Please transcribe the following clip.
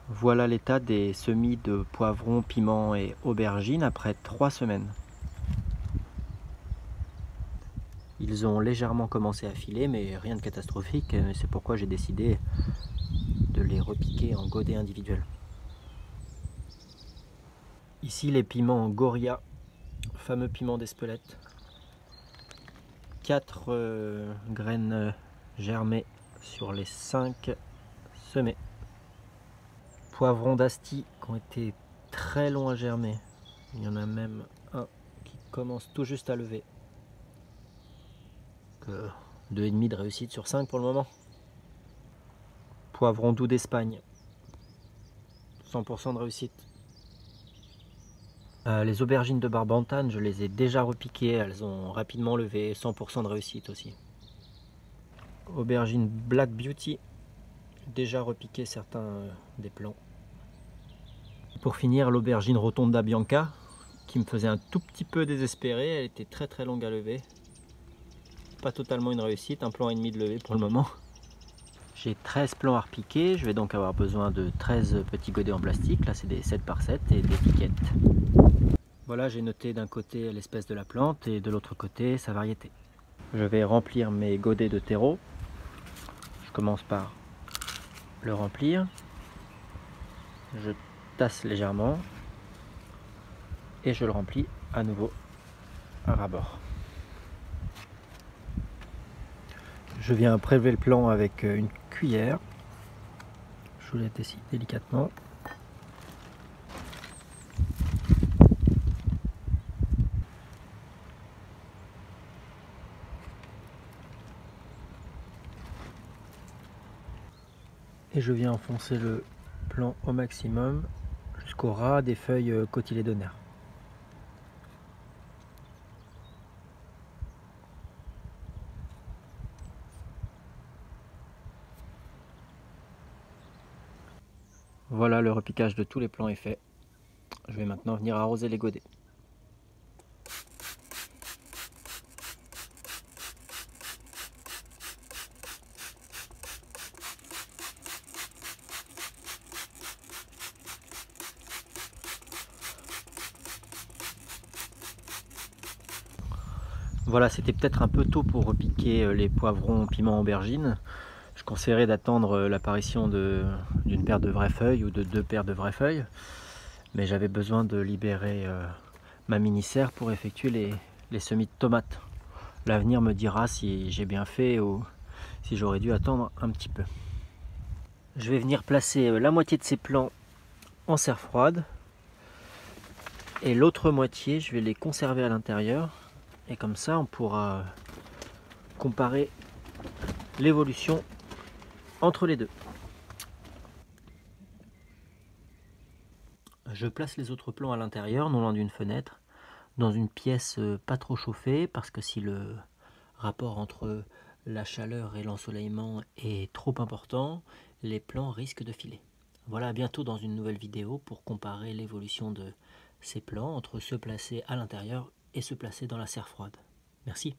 Voilà l'état des semis de poivrons, piments et aubergines après 3 semaines. Ils ont légèrement commencé à filer, mais rien de catastrophique. C'est pourquoi j'ai décidé de les repiquer en godets individuels. Ici les piments Goria, fameux piment d'Espelette. 4 graines germées sur les 5 semées. Poivrons d'Asti qui ont été très longs à germer. Il y en a même un qui commence tout juste à lever. 2,5 de réussite sur 5 pour le moment. Poivron doux d'Espagne, 100% de réussite. Les aubergines de Barbantane, je les ai déjà repiquées, elles ont rapidement levé, 100% de réussite aussi. Aubergine Black Beauty, déjà repiqué certains des plants. Pour finir, l'aubergine Rotonda Bianca, qui me faisait un tout petit peu désespéré, elle était très longue à lever. Pas totalement une réussite, un plan et demi de levée pour le moment. J'ai 13 plants à repiquer, je vais donc avoir besoin de 13 petits godets en plastique, là c'est des 7 par 7 et d'étiquettes. Voilà, j'ai noté d'un côté l'espèce de la plante et de l'autre côté sa variété. Je vais remplir mes godets de terreau. Je commence par le remplir. Je tasse légèrement et je le remplis à nouveau à ras-bord. Je viens prélever le plant avec une cuillère. Je vous l'aide ici délicatement. Et je viens enfoncer le plant au maximum jusqu'au ras des feuilles cotylédonaires. Voilà, le repiquage de tous les plants est fait. Je vais maintenant venir arroser les godets. Voilà, c'était peut-être un peu tôt pour repiquer les poivrons, piments, aubergines. Je conseillerais d'attendre l'apparition d'une paire de vraies feuilles ou de 2 paires de vraies feuilles. Mais j'avais besoin de libérer ma mini-serre pour effectuer les semis de tomates. L'avenir me dira si j'ai bien fait ou si j'aurais dû attendre un petit peu. Je vais venir placer la moitié de ces plants en serre froide. Et l'autre moitié, je vais les conserver à l'intérieur. Et comme ça, on pourra comparer l'évolution entre les deux. Je place les autres plants à l'intérieur, non loin d'une fenêtre, dans une pièce pas trop chauffée, parce que si le rapport entre la chaleur et l'ensoleillement est trop important, les plants risquent de filer. Voilà, à bientôt dans une nouvelle vidéo pour comparer l'évolution de ces plants entre ceux placés à l'intérieur et ceux placés dans la serre froide. Merci.